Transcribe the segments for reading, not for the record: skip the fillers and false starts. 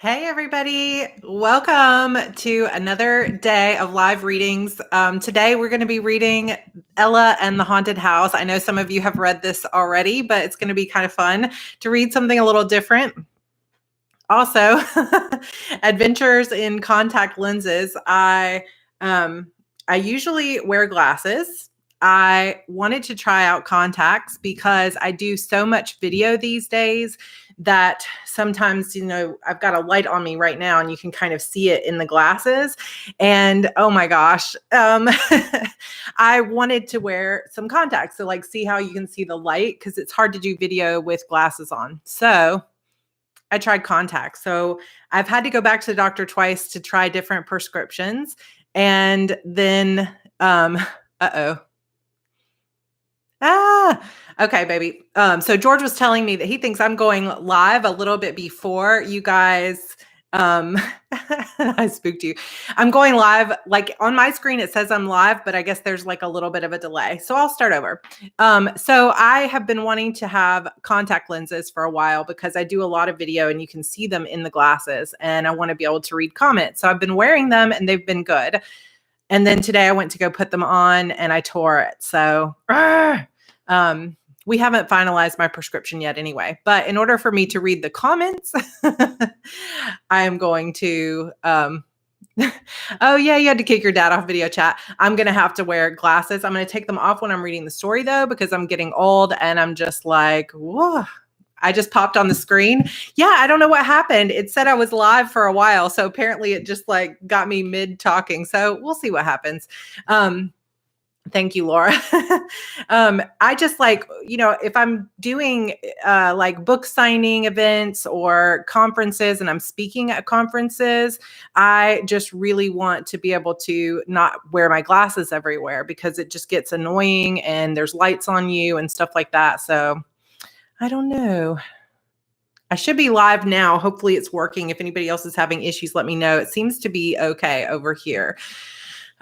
Hey, everybody. Welcome to another day of live readings. Today, we're going to be reading Ella and the Haunted House. I know some of you have read this already, but it's going to be kind of fun to read something a little different. Also, Adventures in Contact Lenses. I usually wear glasses. I wanted to try out contacts because I do so much video these days that sometimes, I've got a light on me right now and you can kind of see it in the glasses. And oh my gosh, I wanted to wear some contacts to see how you can see the light because it's hard to do video with glasses on. So I tried contacts. So I've had to go back to the doctor twice to try different prescriptions. And then, okay, baby. So George was telling me that he thinks I'm going live a little bit before you guys. I spooked you. I'm going live. Like on my screen, it says I'm live, but I guess there's a little bit of a delay. So I'll start over. So I have been wanting to have contact lenses for a while because I do a lot of video and you can see them in the glasses and I want to be able to read comments. So I've been wearing them and they've been good. And then today I went to go put them on and I tore it. So we haven't finalized my prescription yet anyway. But in order for me to read the comments, I am going to, oh yeah, you had to kick your dad off video chat. I'm going to have to wear glasses. I'm going to take them off when I'm reading the story though, because I'm getting old and I'm just like, whoa. I just popped on the screen. Yeah, I don't know what happened. It said I was live for a while. So apparently it just got me mid talking. So we'll see what happens. Thank you, Laura. I just if I'm doing book signing events or conferences and I'm speaking at conferences, I just really want to be able to not wear my glasses everywhere because it just gets annoying and there's lights on you and stuff like that. So I don't know. I should be live now. Hopefully it's working. If anybody else is having issues, let me know. It seems to be okay over here.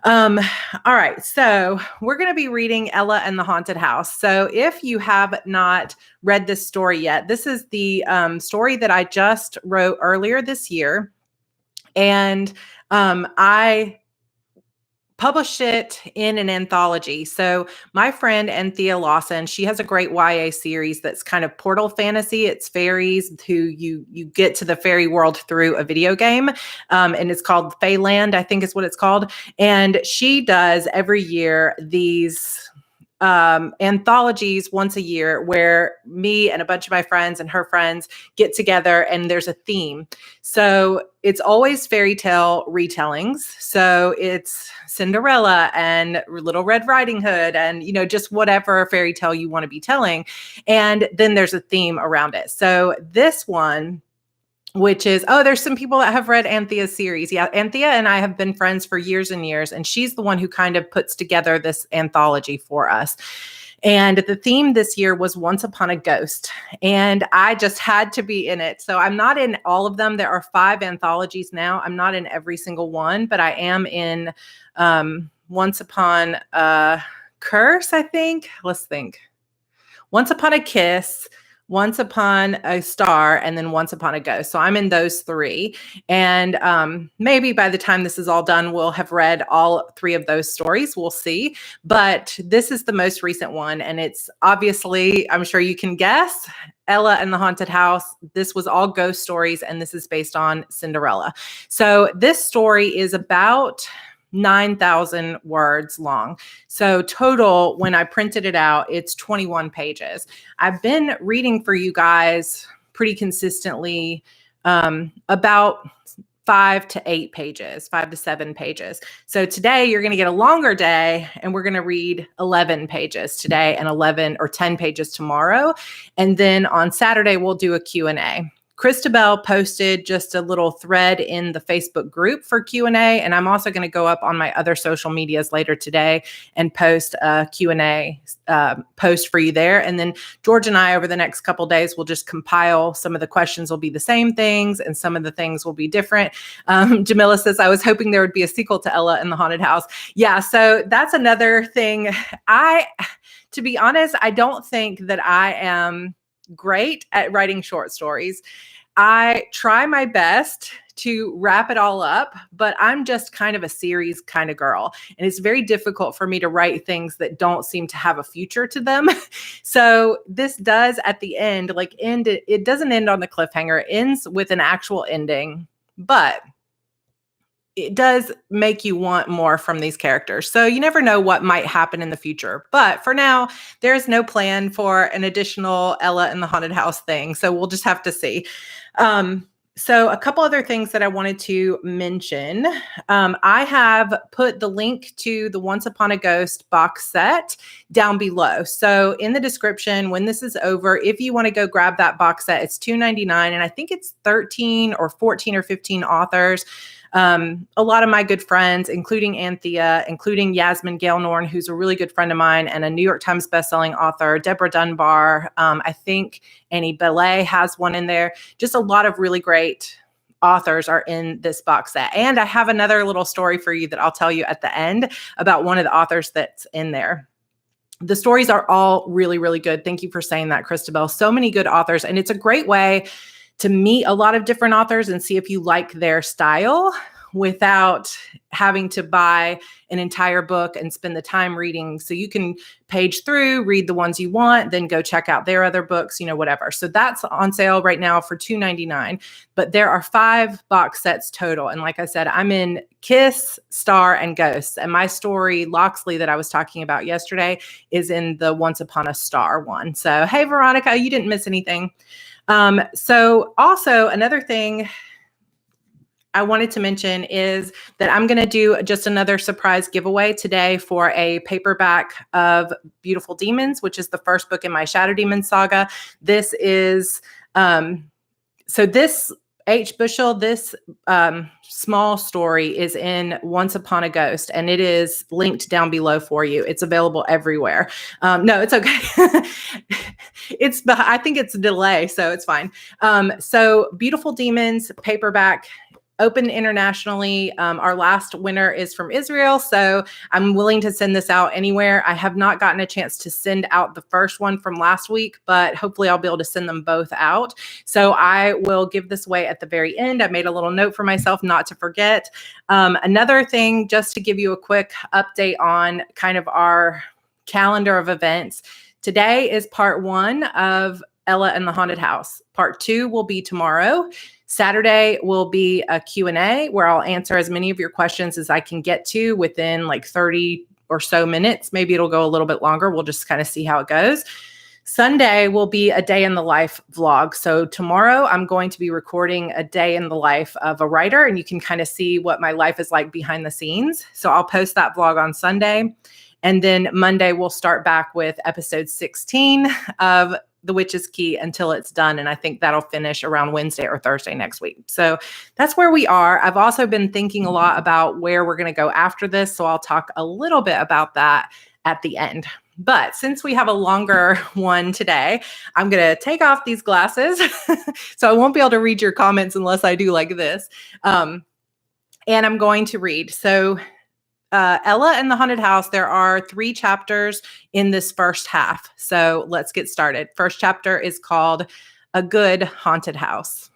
All right. So we're going to be reading Ella and the Haunted House. So if you have not read this story yet, this is the story that I just wrote earlier this year. And I published it in an anthology. So my friend Anthea Lawson, she has a great YA series that's kind of portal fantasy. It's fairies who you get to the fairy world through a video game. And it's called Feyland, I think is what it's called. And she does every year these anthologies once a year where me and a bunch of my friends and her friends get together and there's a theme. So it's always fairy tale retellings. So it's Cinderella and Little Red Riding Hood and, just whatever fairy tale you want to be telling. And then there's a theme around it. So this one, which is, there's some people that have read Anthea's series. Yeah, Anthea and I have been friends for years and years, and she's the one who kind of puts together this anthology for us. And the theme this year was Once Upon a Ghost, and I just had to be in it. So I'm not in all of them. There are 5 anthologies now. I'm not in every single one, but I am in Once Upon a Curse, I think. Let's think. Once Upon a Kiss, Once Upon a Star, and then Once Upon a Ghost. So I'm in those 3. And maybe by the time this is all done, we'll have read all 3 of those stories. We'll see. But this is the most recent one. And it's obviously, I'm sure you can guess, Ella and the Haunted House. This was all ghost stories, and this is based on Cinderella. So this story is about 9,000 words long. So total, when I printed it out, it's 21 pages. I've been reading for you guys pretty consistently about 5 to 8 pages, 5 to 7 pages. So today you're going to get a longer day and we're going to read 11 pages today and 11 or 10 pages tomorrow. And then on Saturday, we'll do a Q&A. Christabel posted just a little thread in the Facebook group for Q&A, and I'm also going to go up on my other social medias later today and post a Q&A post for you there. And then George and I, over the next couple of days, will just compile. Some of the questions will be the same things, and some of the things will be different. Jamila says, I was hoping there would be a sequel to Ella and the Haunted House. Yeah, so that's another thing. To be honest, I don't think that I am great at writing short stories. I try my best to wrap it all up, but I'm just kind of a series kind of girl. And it's very difficult for me to write things that don't seem to have a future to them. So this does at the end, it doesn't end on the cliffhanger. It ends with an actual ending, but it does make you want more from these characters. So you never know what might happen in the future. But for now, there's no plan for an additional Ella in the haunted house thing. So we'll just have to see. So a couple other things that I wanted to mention. I have put the link to the Once Upon a Ghost box set down below. So in the description, when this is over, if you want to go grab that box set, it's $2.99. And I think it's 13 or 14 or 15 authors. A lot of my good friends, including Anthea, including Yasmin Gale-Norn, who's a really good friend of mine and a New York Times bestselling author, Deborah Dunbar. I think Annie Belay has one in there. Just a lot of really great authors are in this box set. And I have another little story for you that I'll tell you at the end about one of the authors that's in there. The stories are all really, really good. Thank you for saying that, Christabel. So many good authors. And it's a great way to meet a lot of different authors and see if you like their style without having to buy an entire book and spend the time reading. So you can page through, read the ones you want, then go check out their other books, whatever. So that's on sale right now for $2.99. But there are 5 box sets total. And like I said, I'm in Kiss, Star, and Ghosts. And my story, Loxley, that I was talking about yesterday, is in the Once Upon a Star one. So, hey, Veronica, you didn't miss anything. So also another thing I wanted to mention is that I'm going to do just another surprise giveaway today for a paperback of Beautiful Demons, which is the first book in my Shadow Demon saga. This is, this H. Bushel, this small story is in Once Upon a Ghost, and it is linked down below for you. It's available everywhere. No, it's okay. I think it's a delay, so it's fine. So Beautiful Demons paperback, open internationally. Our last winner is from Israel, so I'm willing to send this out anywhere. I have not gotten a chance to send out the first one from last week, but hopefully I'll be able to send them both out. So I will give this away at the very end. I made a little note for myself not to forget. Another thing, just to give you a quick update on kind of our calendar of events. Today is part 1 of Ella and the Haunted House. Part 2 will be tomorrow. Saturday will be a Q&A where I'll answer as many of your questions as I can get to within like 30 or so minutes. Maybe it'll go a little bit longer. We'll just kind of see how it goes. Sunday will be a day in the life vlog. So tomorrow I'm going to be recording a day in the life of a writer, and you can kind of see what my life is like behind the scenes. So I'll post that vlog on Sunday. And then Monday we'll start back with episode 16 of The Witch's Key until it's done. And I think that'll finish around Wednesday or Thursday next week. So that's where we are. I've also been thinking a lot about where we're going to go after this. So I'll talk a little bit about that at the end. But since we have a longer one today, I'm going to take off these glasses. So I won't be able to read your comments unless I do like this. And I'm going to read. So Ella and the Haunted House, there are 3 chapters in this first half. So let's get started. First chapter is called A Good Haunted House.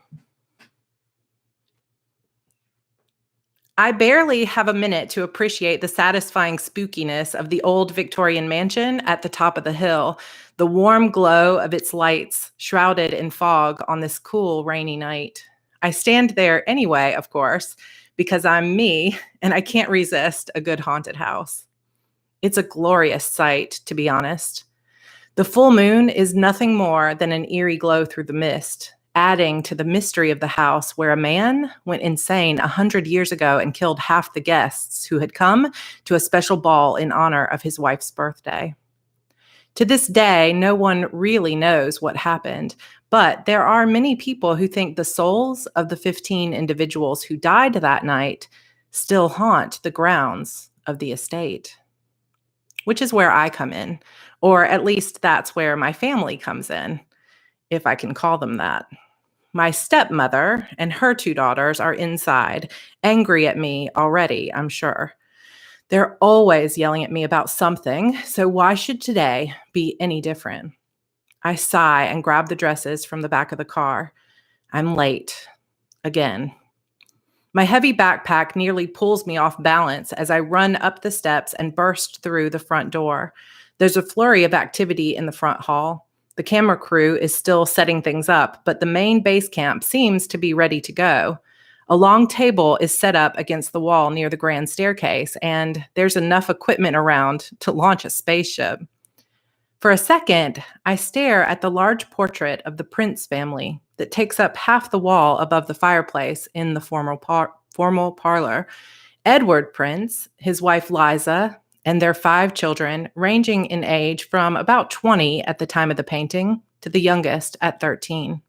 I barely have a minute to appreciate the satisfying spookiness of the old Victorian mansion at the top of the hill, the warm glow of its lights shrouded in fog on this cool, rainy night. I stand there anyway, of course, because I'm me and I can't resist a good haunted house. It's a glorious sight, to be honest. The full moon is nothing more than an eerie glow through the mist, adding to the mystery of the house where a man went insane 100 years ago and killed half the guests who had come to a special ball in honor of his wife's birthday. To this day, no one really knows what happened, but there are many people who think the souls of the 15 individuals who died that night still haunt the grounds of the estate, which is where I come in, or at least that's where my family comes in, if I can call them that. My stepmother and her 2 daughters are inside, angry at me already, I'm sure. They're always yelling at me about something, so why should today be any different? I sigh and grab the dresses from the back of the car. I'm late. Again. My heavy backpack nearly pulls me off balance as I run up the steps and burst through the front door. There's a flurry of activity in the front hall. The camera crew is still setting things up, but the main base camp seems to be ready to go. A long table is set up against the wall near the grand staircase, and there's enough equipment around to launch a spaceship. For a second, I stare at the large portrait of the Prince family that takes up half the wall above the fireplace in the formal parlor. Edward Prince, his wife Liza, and their 5 children, ranging in age from about 20 at the time of the painting to the youngest at 13.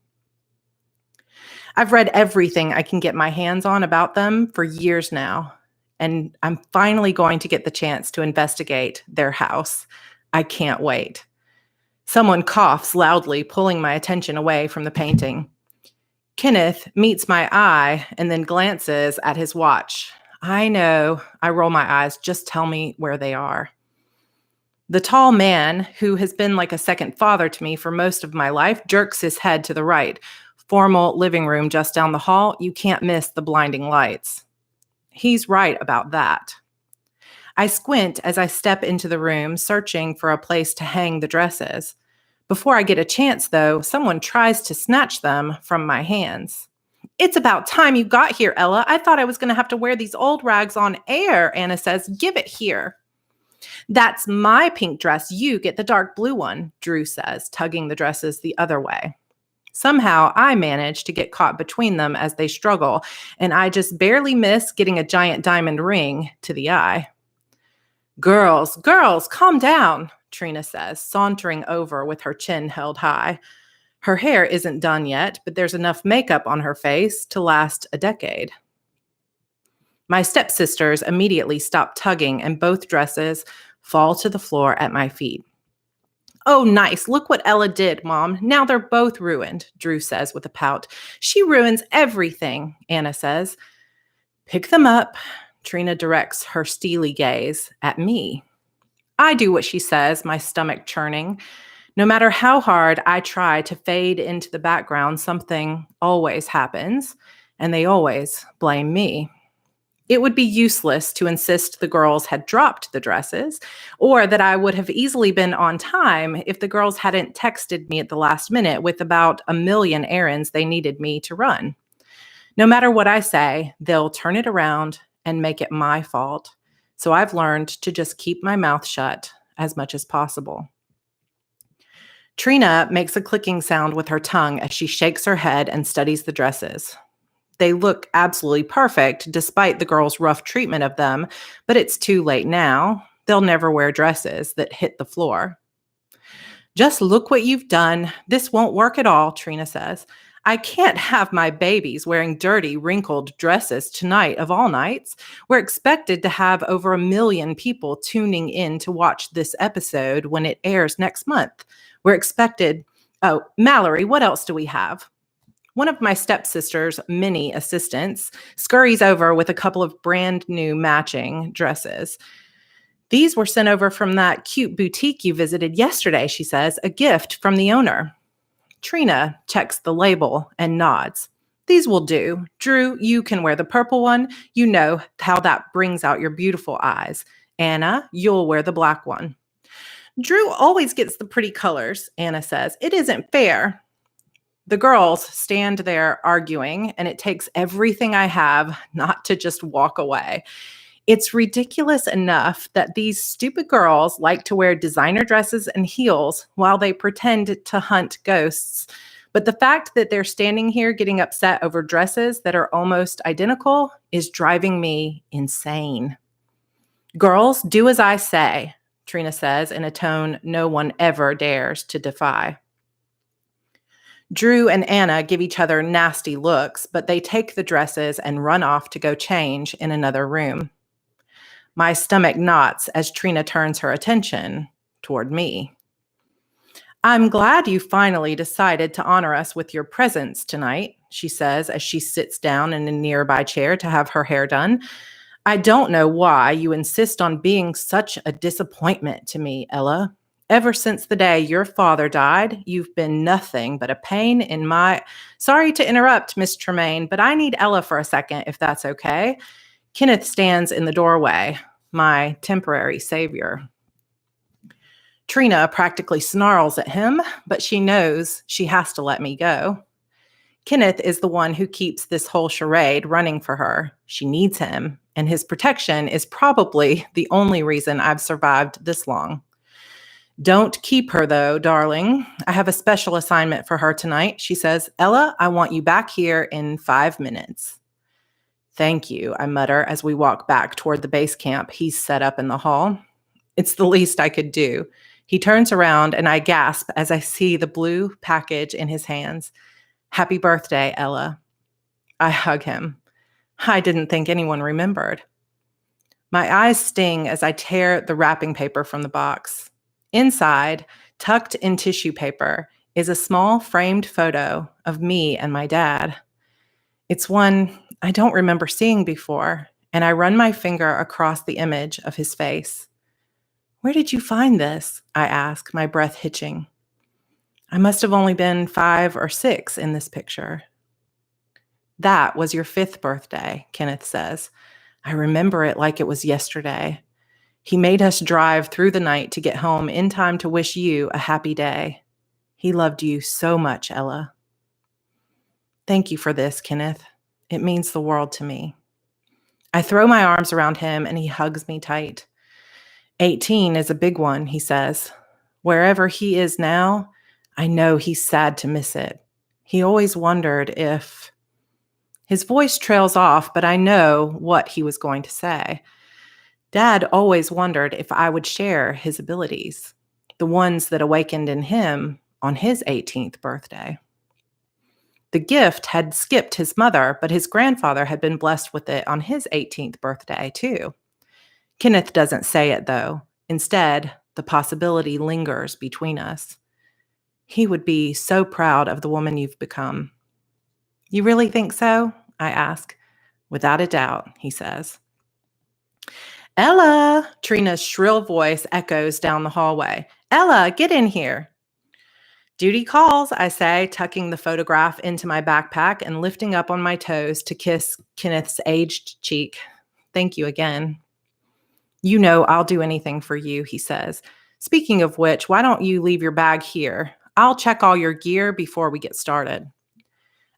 I've read everything I can get my hands on about them for years now, and I'm finally going to get the chance to investigate their house. I can't wait. Someone coughs loudly, pulling my attention away from the painting. Kenneth meets my eye and then glances at his watch. I know. I roll my eyes. Just tell me where they are. The tall man, who has been like a second father to me for most of my life, jerks his head to the right. Formal living room just down the hall. You can't miss the blinding lights. He's right about that. I squint as I step into the room, searching for a place to hang the dresses. Before I get a chance, though, someone tries to snatch them from my hands. It's about time you got here, Ella. I thought I was going to have to wear these old rags on air, Anna says. Give it here. That's my pink dress. You get the dark blue one, Drew says, tugging the dresses the other way. Somehow, I manage to get caught between them as they struggle, and I just barely miss getting a giant diamond ring to the eye. Girls, calm down, Trina says, sauntering over with her chin held high. Her hair isn't done yet, but there's enough makeup on her face to last a decade. My stepsisters immediately stop tugging, and both dresses fall to the floor at my feet. Oh, nice. Look what Ella did, Mom. Now they're both ruined, Drew says with a pout. She ruins everything, Anna says. Pick them up. Trina directs her steely gaze at me. I do what she says, my stomach churning. No matter how hard I try to fade into the background, something always happens, and they always blame me. It would be useless to insist the girls had dropped the dresses, or that I would have easily been on time if the girls hadn't texted me at the last minute with about 1 million errands they needed me to run. No matter what I say, they'll turn it around and make it my fault. So I've learned to just keep my mouth shut as much as possible. Trina makes a clicking sound with her tongue as she shakes her head and studies the dresses. They look absolutely perfect despite the girls' rough treatment of them, but it's too late now. They'll never wear dresses that hit the floor. Just look what you've done. This won't work at all, Trina says. I can't have my babies wearing dirty, wrinkled dresses tonight of all nights. We're expected to have over 1 million people tuning in to watch this episode when it airs next month. We're expected... Oh, Mallory, what else do we have? One of my stepsister's many assistants scurries over with a couple of brand new matching dresses. These were sent over from that cute boutique you visited yesterday, she says, a gift from the owner. Trina checks the label and nods. These will do. Drew, you can wear the purple one. You know how that brings out your beautiful eyes. Anna, you'll wear the black one. Drew always gets the pretty colors, Anna says. It isn't fair. The girls stand there arguing, and it takes everything I have not to just walk away. It's ridiculous enough that these stupid girls like to wear designer dresses and heels while they pretend to hunt ghosts. But the fact that they're standing here getting upset over dresses that are almost identical is driving me insane. Girls, do as I say, Trina says in a tone no one ever dares to defy. Drew and Anna give each other nasty looks, but they take the dresses and run off to go change in another room. My stomach knots as Trina turns her attention toward me. I'm glad you finally decided to honor us with your presence tonight, she says as she sits down in a nearby chair to have her hair done. I don't know why you insist on being such a disappointment to me, Ella. Ever since the day your father died, you've been nothing but a pain in my... Sorry to interrupt, Miss Tremaine, but I need Ella for a second, if that's okay. Kenneth stands in the doorway, my temporary savior. Trina practically snarls at him, but she knows she has to let me go. Kenneth is the one who keeps this whole charade running for her. She needs him, and his protection is probably the only reason I've survived this long. Don't keep her, though, darling. I have a special assignment for her tonight. She says, Ella, I want you back here in 5 minutes. Thank you, I mutter as we walk back toward the base camp he's set up in the hall. It's the least I could do. He turns around and I gasp as I see the blue package in his hands. Happy birthday, Ella. I hug him. I didn't think anyone remembered. My eyes sting as I tear the wrapping paper from the box. Inside, tucked in tissue paper, is a small framed photo of me and my dad. It's one I don't remember seeing before, and I run my finger across the image of his face. Where did you find this? I ask, my breath hitching. I must have only been 5 or 6 in this picture. That was your 5th birthday, Kenneth says. I remember it like it was yesterday. He made us drive through the night to get home in time to wish you a happy day. He loved you so much, Ella. Thank you for this, Kenneth. It means the world to me. I throw my arms around him and he hugs me tight. 18 is a big one, he says. Wherever he is now, I know he's sad to miss it. He always wondered if... His voice trails off, but I know what he was going to say. Dad always wondered if I would share his abilities, the ones that awakened in him on his 18th birthday. The gift had skipped his mother, but his grandfather had been blessed with it on his 18th birthday, too. Kenneth doesn't say it, though. Instead, the possibility lingers between us. He would be so proud of the woman you've become. You really think so? I ask. Without a doubt, he says. Ella! Trina's shrill voice echoes down the hallway. Ella, get in here. Duty calls, I say, tucking the photograph into my backpack and lifting up on my toes to kiss Kenneth's aged cheek. Thank you again. You know I'll do anything for you, he says. Speaking of which, why don't you leave your bag here? I'll check all your gear before we get started.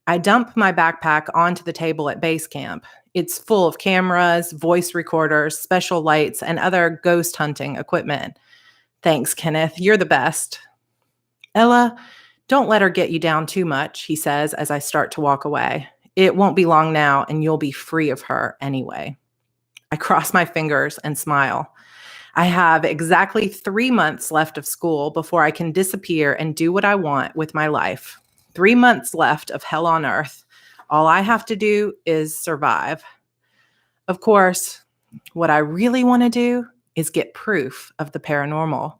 I dump my backpack onto the table at base camp. It's full of cameras, voice recorders, special lights, and other ghost hunting equipment. Thanks, Kenneth. You're the best. Ella, don't let her get you down too much, he says as I start to walk away. It won't be long now, and you'll be free of her anyway. I cross my fingers and smile. I have exactly 3 months left of school before I can disappear and do what I want with my life. 3 months left of hell on earth. All I have to do is survive. Of course, what I really want to do is get proof of the paranormal.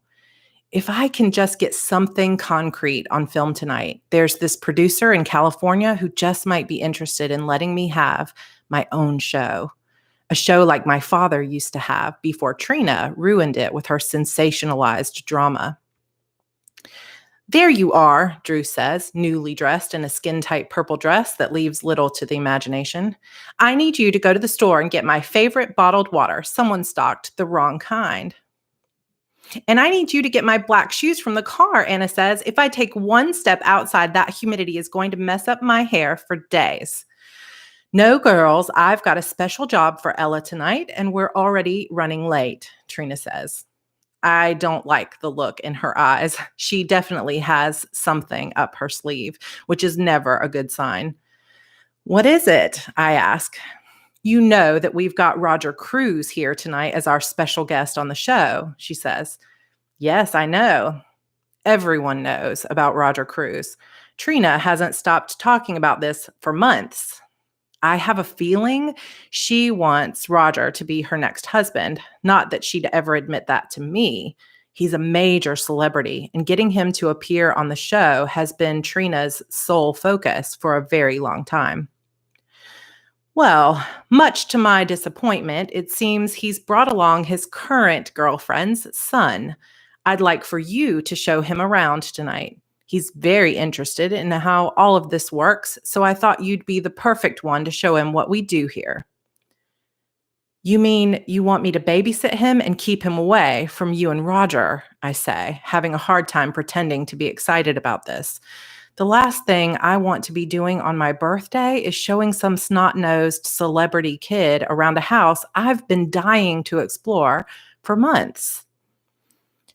If I can just get something concrete on film tonight, there's this producer in California who just might be interested in letting me have my own show. A show like my father used to have before Trina ruined it with her sensationalized drama. There you are, Drew says, newly dressed in a skin-tight purple dress that leaves little to the imagination. I need you to go to the store and get my favorite bottled water. Someone stocked the wrong kind. And I need you to get my black shoes from the car, Anna says. If I take one step outside, that humidity is going to mess up my hair for days. No, girls, I've got a special job for Ella tonight, and we're already running late, Trina says. I don't like the look in her eyes. She definitely has something up her sleeve, which is never a good sign. What is it? I ask. You know that we've got Roger Cruz here tonight as our special guest on the show, she says. Yes, I know. Everyone knows about Roger Cruz. Trina hasn't stopped talking about this for months. I have a feeling she wants Roger to be her next husband. Not that she'd ever admit that to me. He's a major celebrity, and getting him to appear on the show has been Trina's sole focus for a very long time. Well, much to my disappointment, it seems he's brought along his current girlfriend's son. I'd like for you to show him around tonight. He's very interested in how all of this works, so I thought you'd be the perfect one to show him what we do here. You mean you want me to babysit him and keep him away from you and Roger? I say, having a hard time pretending to be excited about this. The last thing I want to be doing on my birthday is showing some snot-nosed celebrity kid around a house I've been dying to explore for months.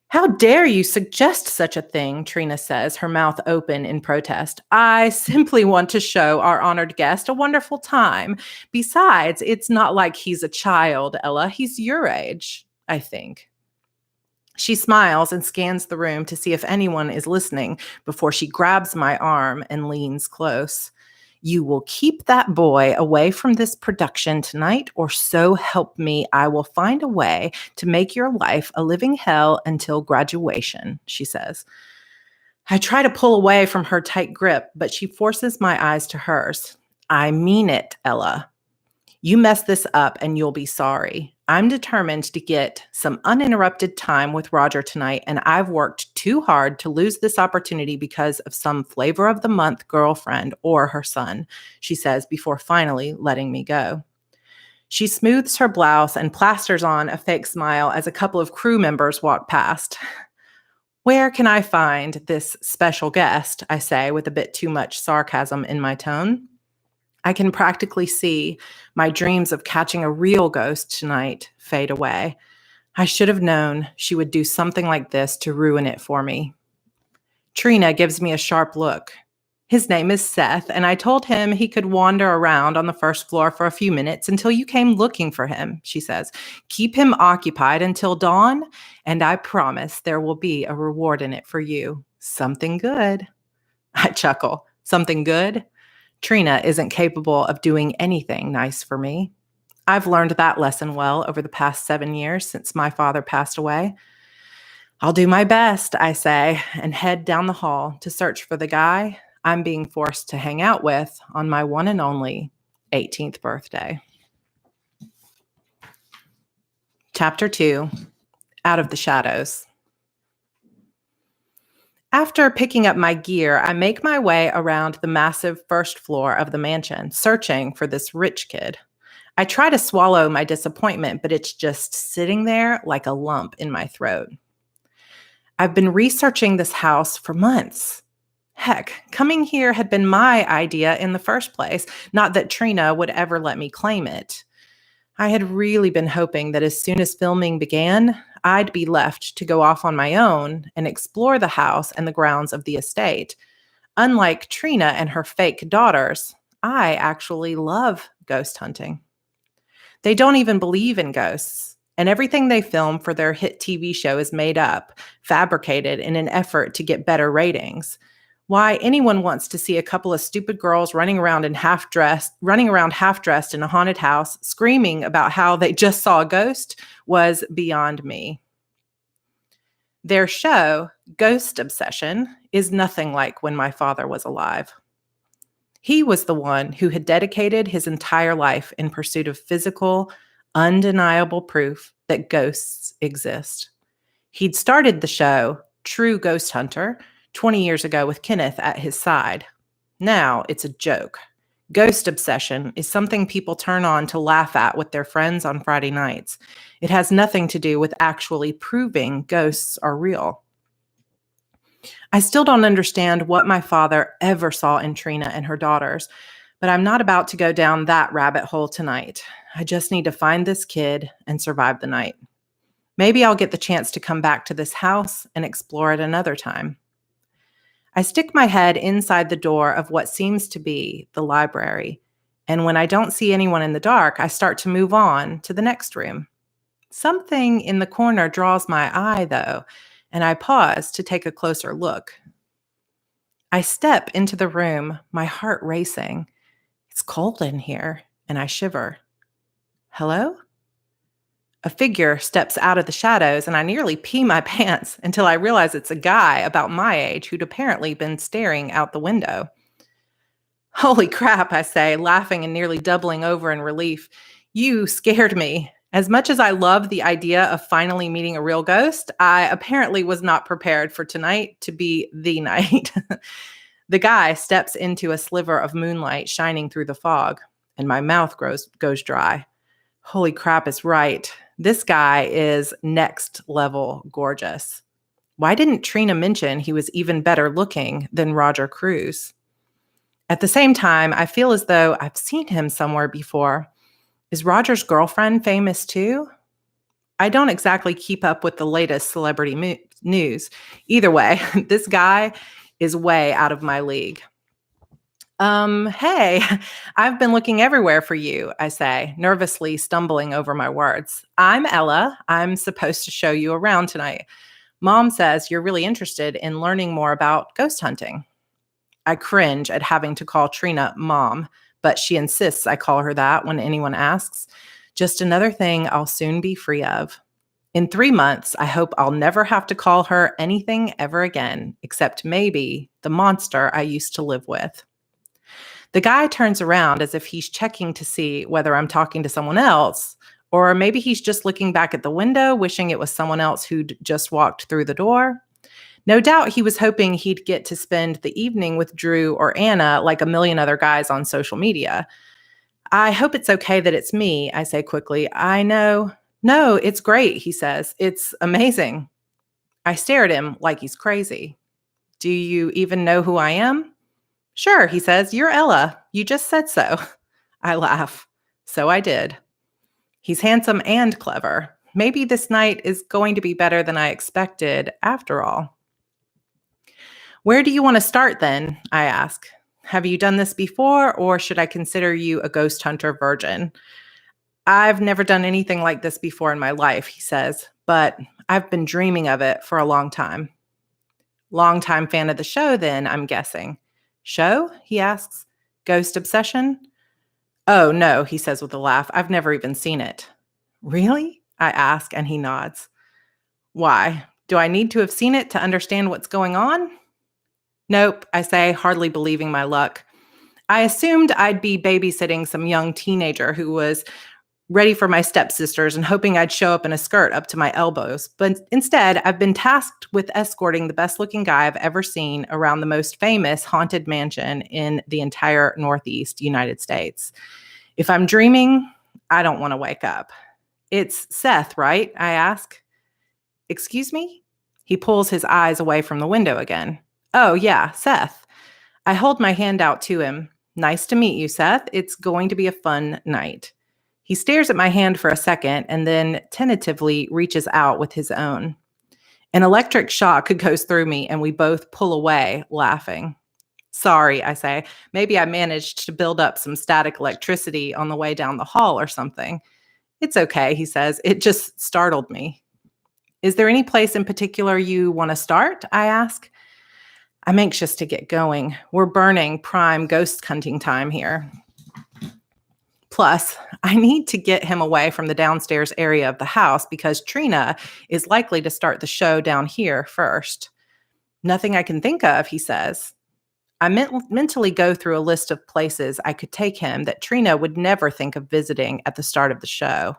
How dare you suggest such a thing, Trina says, her mouth open in protest. I simply want to show our honored guest a wonderful time. Besides, it's not like he's a child, Ella. He's your age, I think. She smiles and scans the room to see if anyone is listening before she grabs my arm and leans close. You will keep that boy away from this production tonight, or so help me, I will find a way to make your life a living hell until graduation, she says. I try to pull away from her tight grip, but she forces my eyes to hers. I mean it, Ella. You mess this up and you'll be sorry. I'm determined to get some uninterrupted time with Roger tonight, and I've worked too hard to lose this opportunity because of some flavor of the month girlfriend or her son, she says before finally letting me go. She smooths her blouse and plasters on a fake smile as a couple of crew members walk past. Where can I find this special guest? I say with a bit too much sarcasm in my tone. I can practically see my dreams of catching a real ghost tonight fade away. I should have known she would do something like this to ruin it for me. Trina gives me a sharp look. His name is Seth, and I told him he could wander around on the first floor for a few minutes until you came looking for him, she says. Keep him occupied until dawn, and I promise there will be a reward in it for you. Something good. I chuckle. Something good? Trina isn't capable of doing anything nice for me. I've learned that lesson well over the past 7 years since my father passed away. I'll do my best, I say, and head down the hall to search for the guy I'm being forced to hang out with on my one and only 18th birthday. Chapter 2, Out of the Shadows. After picking up my gear, I make my way around the massive first floor of the mansion, searching for this rich kid. I try to swallow my disappointment, but it's just sitting there like a lump in my throat. I've been researching this house for months. Heck, coming here had been my idea in the first place, not that Trina would ever let me claim it. I had really been hoping that as soon as filming began, I'd be left to go off on my own and explore the house and the grounds of the estate. Unlike Trina and her fake daughters, I actually love ghost hunting. They don't even believe in ghosts, and everything they film for their hit TV show is made up, fabricated in an effort to get better ratings. Why anyone wants to see a couple of stupid girls running around half-dressed in a haunted house, screaming about how they just saw a ghost, was beyond me. Their show, Ghost Obsession, is nothing like when my father was alive. He was the one who had dedicated his entire life in pursuit of physical, undeniable proof that ghosts exist. He'd started the show, True Ghost Hunter, 20 years ago with Kenneth at his side. Now it's a joke. Ghost Obsession is something people turn on to laugh at with their friends on Friday nights. It has nothing to do with actually proving ghosts are real. I still don't understand what my father ever saw in Trina and her daughters, but I'm not about to go down that rabbit hole tonight. I just need to find this kid and survive the night. Maybe I'll get the chance to come back to this house and explore it another time. I stick my head inside the door of what seems to be the library, and when I don't see anyone in the dark, I start to move on to the next room. Something in the corner draws my eye, though, and I pause to take a closer look. I step into the room, my heart racing. It's cold in here, and I shiver. Hello? A figure steps out of the shadows, and I nearly pee my pants until I realize it's a guy about my age who'd apparently been staring out the window. Holy crap, I say, laughing and nearly doubling over in relief. You scared me. As much as I love the idea of finally meeting a real ghost, I apparently was not prepared for tonight to be the night. The guy steps into a sliver of moonlight shining through the fog, and my mouth goes dry. Holy crap is right. This guy is next level gorgeous. Why didn't Trina mention he was even better looking than Roger Cruz? At the same time, I feel as though I've seen him somewhere before. Is Roger's girlfriend famous too? I don't exactly keep up with the latest celebrity news. Either way, this guy is way out of my league. Hey, I've been looking everywhere for you, I say, nervously stumbling over my words. I'm Ella. I'm supposed to show you around tonight. Mom says you're really interested in learning more about ghost hunting. I cringe at having to call Trina Mom, but she insists I call her that when anyone asks. Just another thing I'll soon be free of. In 3 months, I hope I'll never have to call her anything ever again, except maybe the monster I used to live with. The guy turns around as if he's checking to see whether I'm talking to someone else, or maybe he's just looking back at the window, wishing it was someone else who'd just walked through the door. No doubt he was hoping he'd get to spend the evening with Drew or Anna like a million other guys on social media. I hope it's okay that it's me, I say quickly. I know. No, it's great, he says. It's amazing. I stare at him like he's crazy. Do you even know who I am? Sure, he says. You're Ella. You just said so. I laugh. So I did. He's handsome and clever. Maybe this night is going to be better than I expected after all. Where do you want to start then? I ask. Have you done this before, or should I consider you a ghost hunter virgin? I've never done anything like this before in my life, he says, but I've been dreaming of it for a long time. Longtime fan of the show, then, I'm guessing. Show? He asks. Ghost Obsession? Oh, no, he says with a laugh. I've never even seen it. Really? I ask, and he nods. Why? Do I need to have seen it to understand what's going on? Nope, I say, hardly believing my luck. I assumed I'd be babysitting some young teenager who was ready for my stepsisters and hoping I'd show up in a skirt up to my elbows. But instead, I've been tasked with escorting the best-looking guy I've ever seen around the most famous haunted mansion in the entire Northeast United States. If I'm dreaming, I don't want to wake up. It's Seth, right? I ask. Excuse me? He pulls his eyes away from the window again. Oh, yeah, Seth. I hold my hand out to him. Nice to meet you, Seth. It's going to be a fun night. He stares at my hand for a second and then tentatively reaches out with his own. An electric shock goes through me and we both pull away, laughing. Sorry, I say. Maybe I managed to build up some static electricity on the way down the hall or something. It's okay, he says. It just startled me. Is there any place in particular you want to start? I ask. I'm anxious to get going. We're burning prime ghost hunting time here. Plus, I need to get him away from the downstairs area of the house because Trina is likely to start the show down here first. Nothing I can think of, he says. I mentally go through a list of places I could take him that Trina would never think of visiting at the start of the show.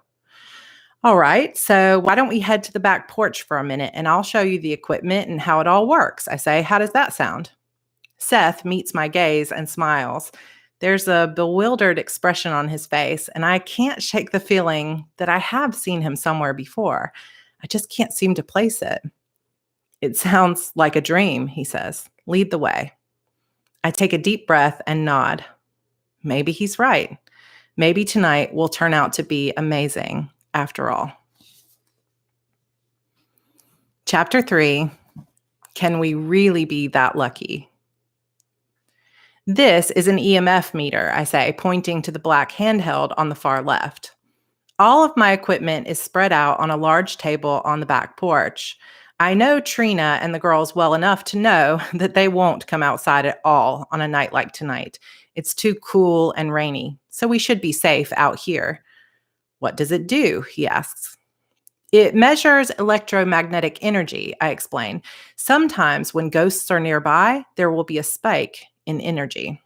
All right, so why don't we head to the back porch for a minute and I'll show you the equipment and how it all works. I say, how does that sound? Seth meets my gaze and smiles. There's a bewildered expression on his face, and I can't shake the feeling that I have seen him somewhere before. I just can't seem to place it. It sounds like a dream, he says. Lead the way. I take a deep breath and nod. Maybe he's right. Maybe tonight will turn out to be amazing after all. Chapter 3, Can We Really Be That Lucky? This is an EMF meter, I say, pointing to the black handheld on the far left. All of my equipment is spread out on a large table on the back porch. I know Trina and the girls well enough to know that they won't come outside at all on a night like tonight. It's too cool and rainy, so we should be safe out here. What does it do? He asks. It measures electromagnetic energy, I explain. Sometimes when ghosts are nearby, there will be a spike in energy.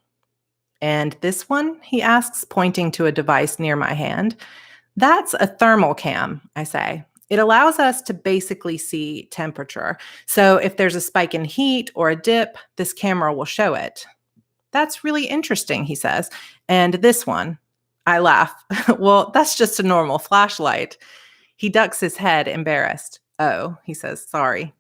And this one, he asks, pointing to a device near my hand. That's a thermal cam, I say. It allows us to basically see temperature. So if there's a spike in heat or a dip, this camera will show it. That's really interesting, he says. And this one, I laugh. Well, that's just a normal flashlight. He ducks his head, embarrassed. Oh, he says, sorry.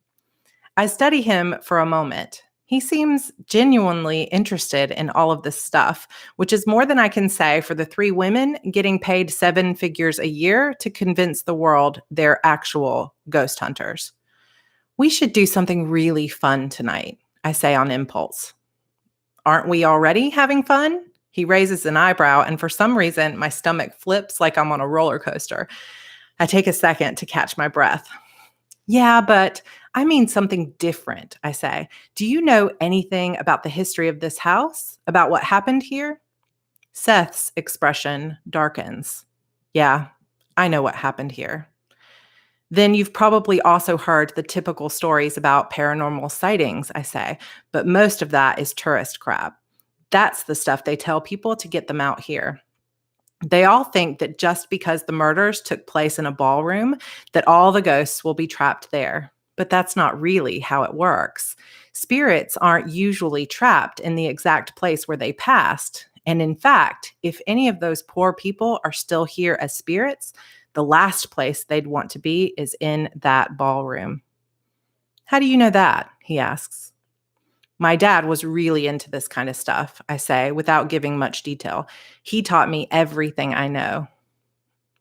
I study him for a moment. He seems genuinely interested in all of this stuff, which is more than I can say for the three women getting paid 7 figures a year to convince the world they're actual ghost hunters. We should do something really fun tonight, I say on impulse. Aren't we already having fun? He raises an eyebrow, and for some reason, my stomach flips like I'm on a roller coaster. I take a second to catch my breath. Yeah, but I mean something different, I say. Do you know anything about the history of this house? About what happened here? Seth's expression darkens. Yeah, I know what happened here. Then you've probably also heard the typical stories about paranormal sightings, I say, but most of that is tourist crap. That's the stuff they tell people to get them out here. They all think that just because the murders took place in a ballroom, that all the ghosts will be trapped there. But that's not really how it works. Spirits aren't usually trapped in the exact place where they passed. And in fact, if any of those poor people are still here as spirits, the last place they'd want to be is in that ballroom. How do you know that? He asks. My dad was really into this kind of stuff, I say, without giving much detail. He taught me everything I know.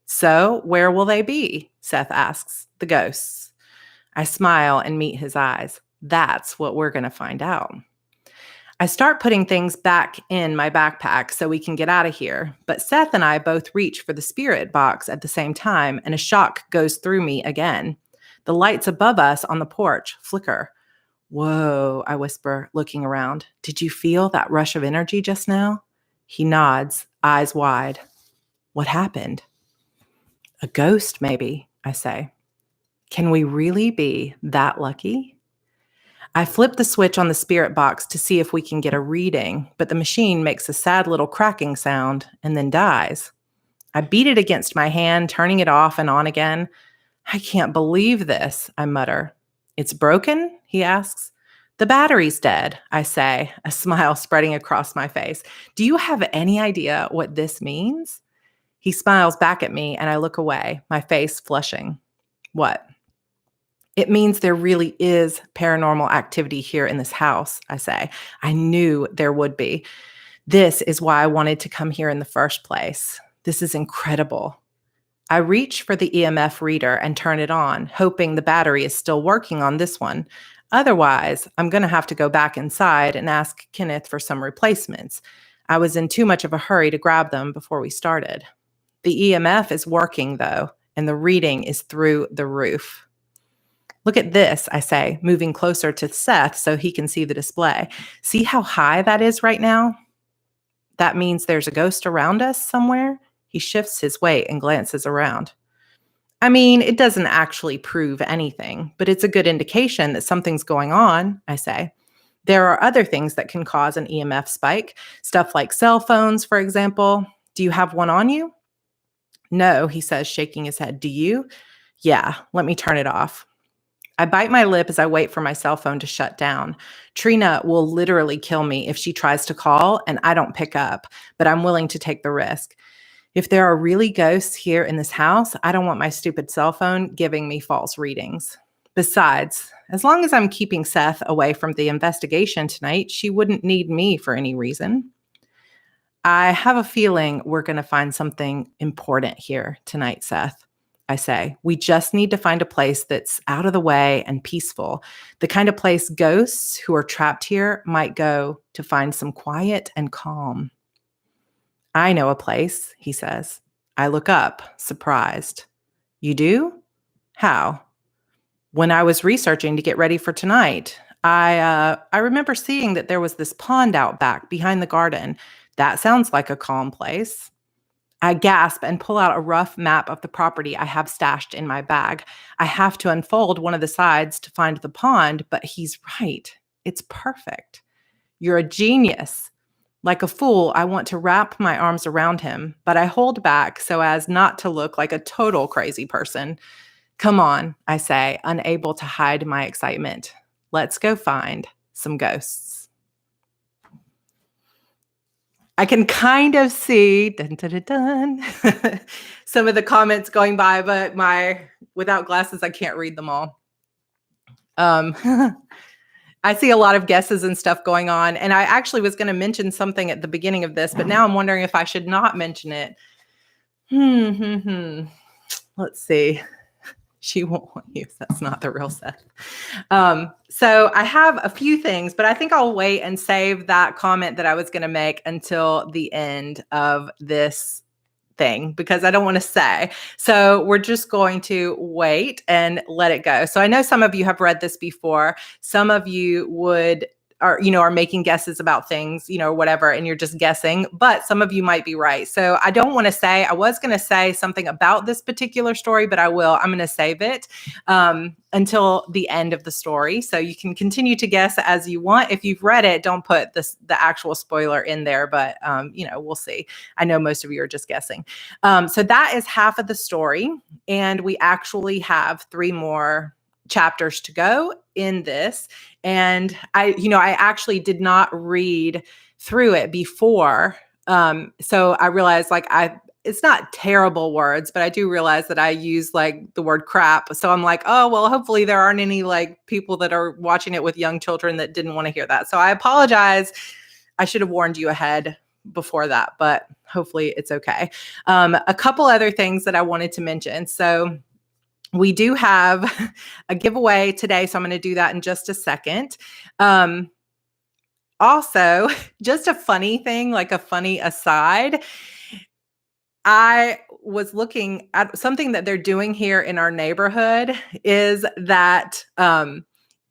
So, where will they be? Seth asks. The ghosts. I smile and meet his eyes. That's what we're going to find out. I start putting things back in my backpack so we can get out of here, but Seth and I both reach for the spirit box at the same time, and a shock goes through me again. The lights above us on the porch flicker. Whoa, I whisper, looking around. Did you feel that rush of energy just now? He nods, eyes wide. What happened? A ghost, maybe, I say. Can we really be that lucky? I flip the switch on the spirit box to see if we can get a reading, but the machine makes a sad little cracking sound and then dies. I beat it against my hand, turning it off and on again. I can't believe this, I mutter. It's broken? He asks. The battery's dead, I say, a smile spreading across my face. Do you have any idea what this means? He smiles back at me and I look away, my face flushing. What? It means there really is paranormal activity here in this house, I say. I knew there would be. This is why I wanted to come here in the first place. This is incredible. I reach for the EMF reader and turn it on, hoping the battery is still working on this one. Otherwise, I'm going to have to go back inside and ask Kenneth for some replacements. I was in too much of a hurry to grab them before we started. The EMF is working, though, and the reading is through the roof. Look at this, I say, moving closer to Seth so he can see the display. See how high that is right now? That means there's a ghost around us somewhere? He shifts his weight and glances around. I mean, it doesn't actually prove anything, but it's a good indication that something's going on, I say. There are other things that can cause an EMF spike, stuff like cell phones, for example. Do you have one on you? No, he says, shaking his head. Do you? Yeah, let me turn it off. I bite my lip as I wait for my cell phone to shut down. Trina will literally kill me if she tries to call and I don't pick up, but I'm willing to take the risk. If there are really ghosts here in this house, I don't want my stupid cell phone giving me false readings. Besides, as long as I'm keeping Seth away from the investigation tonight, she wouldn't need me for any reason. I have a feeling we're going to find something important here tonight, Seth. I say, we just need to find a place that's out of the way and peaceful. The kind of place ghosts who are trapped here might go to find some quiet and calm. I know a place, he says. I look up, surprised. You do? How? When I was researching to get ready for tonight, I remember seeing that there was this pond out back behind the garden. That sounds like a calm place. I gasp and pull out a rough map of the property I have stashed in my bag. I have to unfold one of the sides to find the pond, but he's right. It's perfect. You're a genius. Like a fool, I want to wrap my arms around him, but I hold back so as not to look like a total crazy person. Come on, I say, unable to hide my excitement. Let's go find some ghosts. I can kind of see dun, dun, dun, dun, some of the comments going by, but without glasses, I can't read them all. I see a lot of guesses and stuff going on. And I actually was going to mention something at the beginning of this, but now I'm wondering if I should not mention it. Let's see. She won't want you. That's not the real Seth. So I have a few things, but I think I'll wait and save that comment that I was going to make until the end of this thing because I don't want to say. So we're just going to wait and let it go. So I know some of you have read this before. Some of you are making guesses about things, whatever, and you're just guessing, but some of you might be right. So I don't want to say, I was going to say something about this particular story, but I'm going to save it until the end of the story. So you can continue to guess as you want. If you've read it, don't put the actual spoiler in there, but we'll see. I know most of you are just guessing. So that is half of the story. And we actually have 3 more chapters to go in this. And I actually did not read through it before. So I realized it's not terrible words, but I do realize that I use like the word crap. So I'm like, oh, well, hopefully there aren't any like people that are watching it with young children that didn't want to hear that. So I apologize. I should have warned you ahead before that, but hopefully it's okay. A couple other things that I wanted to mention. So we do have a giveaway today, so I'm going to do that in just a second. Also, just a funny thing, like a funny aside, I was looking at something that they're doing here in our neighborhood is that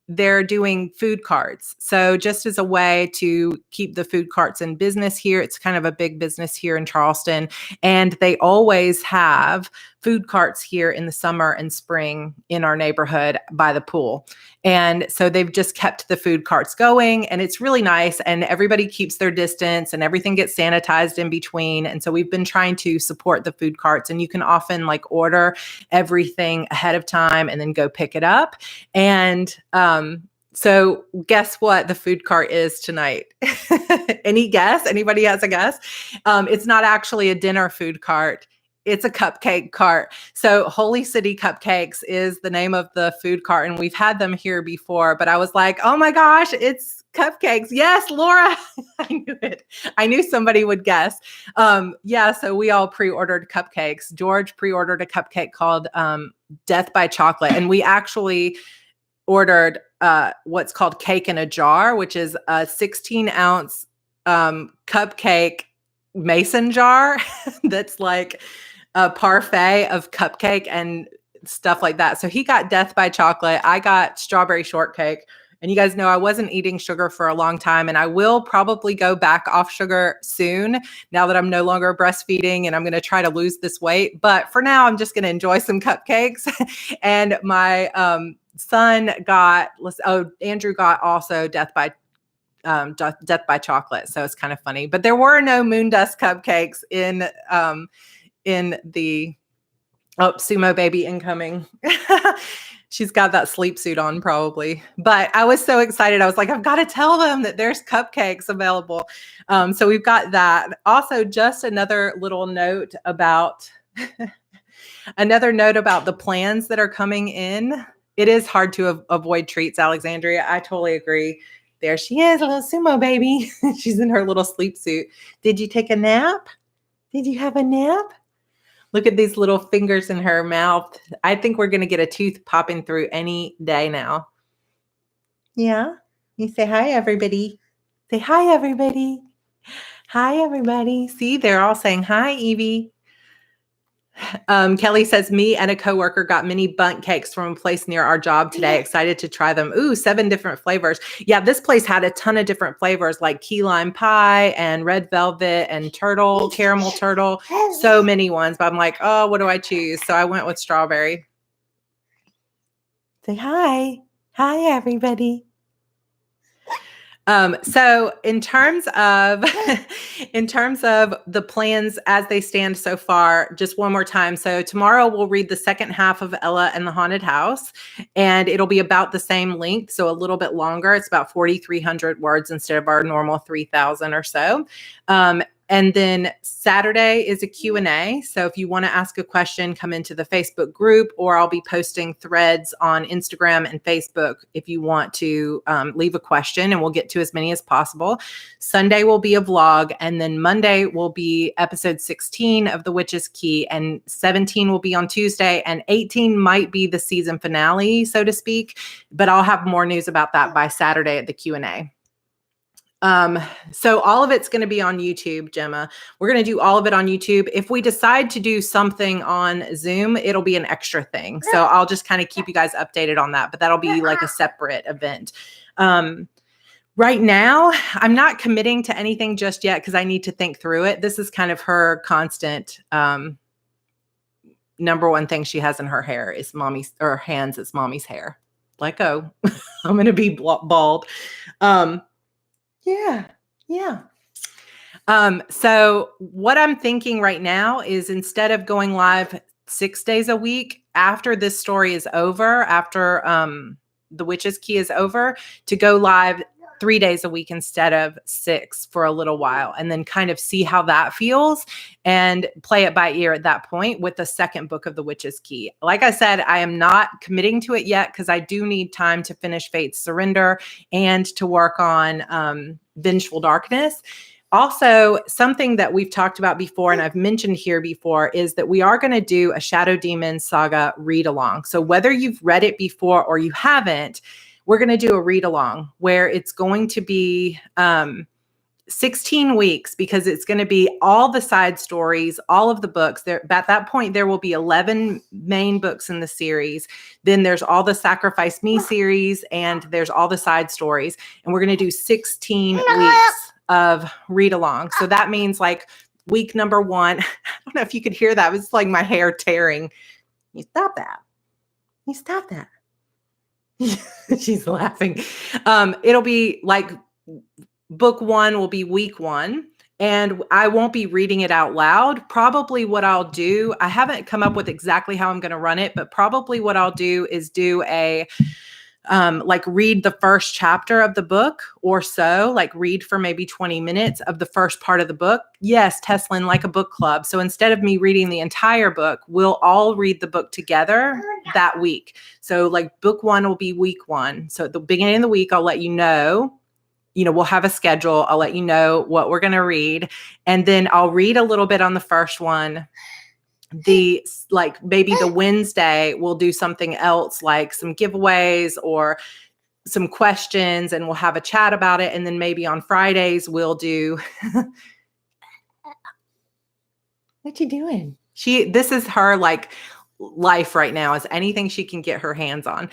they're doing food carts. So just as a way to keep the food carts in business here, it's kind of a big business here in Charleston. And they always have food carts here in the summer and spring in our neighborhood by the pool. And so they've just kept the food carts going and it's really nice. And everybody keeps their distance and everything gets sanitized in between. And so we've been trying to support the food carts, and you can often like order everything ahead of time and then go pick it up. And so guess what the food cart is tonight? Any guess? Anybody has a guess? It's not actually a dinner food cart. It's a cupcake cart. So Holy City Cupcakes is the name of the food cart. And we've had them here before, but I was like, oh my gosh, it's cupcakes. Yes, Laura, I knew it. I knew somebody would guess. So we all pre-ordered cupcakes. George pre-ordered a cupcake called Death by Chocolate. And we actually ordered what's called cake in a jar, which is a 16-ounce cupcake mason jar that's like a parfait of cupcake and stuff like that. So he got Death by Chocolate. I got strawberry shortcake. And you guys know I wasn't eating sugar for a long time, and I will probably go back off sugar soon now that I'm no longer breastfeeding and I'm going to try to lose this weight. But for now, I'm just going to enjoy some cupcakes. And my son Andrew got also Death by Chocolate. So it's kind of funny, but there were no moon dust cupcakes in the Sumo baby incoming. She's got that sleep suit on probably, but I was so excited. I was like, I've got to tell them that there's cupcakes available. So we've got that. Also, just another little note about the plans that are coming in. It is hard to avoid treats, Alexandria. I totally agree. There she is, a little Sumo baby. She's in her little sleep suit. Did you take a nap? Did you have a nap? Look at these little fingers in her mouth. I think we're going to get a tooth popping through any day now. Yeah. You say hi, everybody. Say hi, everybody. Hi, everybody. See, they're all saying hi, Evie. Kelly says, me and a coworker got mini bundt cakes from a place near our job today. Excited to try them. Ooh, 7 different flavors. Yeah, this place had a ton of different flavors like key lime pie and red velvet and caramel turtle. So many ones. But I'm like, oh, what do I choose? So I went with strawberry. Say hi. Hi, everybody. So in terms of in terms of the plans as they stand so far, just one more time. So tomorrow we'll read the second half of Ella and the Haunted House, and it'll be about the same length, so a little bit longer. It's about 4,300 words instead of our normal 3,000 or so. And then Saturday is a Q&A. So if you want to ask a question, come into the Facebook group, or I'll be posting threads on Instagram and Facebook if you want to leave a question, and we'll get to as many as possible. Sunday will be a vlog, and then Monday will be episode 16 of The Witch's Key, and 17 will be on Tuesday, and 18 might be the season finale, so to speak, but I'll have more news about that by Saturday at the Q&A. So all of it's going to be on YouTube, Gemma. We're going to do all of it on YouTube. If we decide to do something on Zoom, it'll be an extra thing. So I'll just kind of keep you guys updated on that, but that'll be like a separate event. Right now, I'm not committing to anything just yet because I need to think through it. This is kind of her constant, number one thing she has in her hair is mommy's, or hands is mommy's hair. Let go. I'm going to be bald. Yeah. So what I'm thinking right now is, instead of going live 6 days a week after this story is over, after The Witch's Key is over, to go live 3 days a week instead of 6 for a little while, and then kind of see how that feels and play it by ear at that point with the second book of The Witch's Key. Like I said, I am not committing to it yet because I do need time to finish Fate's Surrender and to work on Vengeful Darkness. Also, something that we've talked about before, and I've mentioned here before, is that we are going to do a Shadow Demon Saga read along. So whether you've read it before or you haven't, we're going to do a read along where it's going to be 16 weeks, because it's going to be all the side stories, all of the books. There, at that point, there will be 11 main books in the series. Then there's all the Sacrifice Me series, and there's all the side stories. And we're going to do 16 weeks of read along. So that means like week number 1, I don't know if you could hear that. It was like my hair tearing. You stop that. You stop that. She's laughing. It'll be like book 1 will be week 1, and I won't be reading it out loud. Probably what I'll do, I haven't come up with exactly how I'm going to run it, but probably what I'll do is do a like read the first chapter of the book or so, like read for maybe 20 minutes of the first part of the book. Yes, Teslin, like a book club. So instead of me reading the entire book, we'll all read the book together that week. So like book 1 will be week 1. So at the beginning of the week, I'll let you know, we'll have a schedule. I'll let you know what we're going to read. And then I'll read a little bit on the first one. Maybe the Wednesday we'll do something else, like some giveaways or some questions, and we'll have a chat about it. And then maybe on Fridays we'll do what you doing? This is her like life right now, is anything she can get her hands on.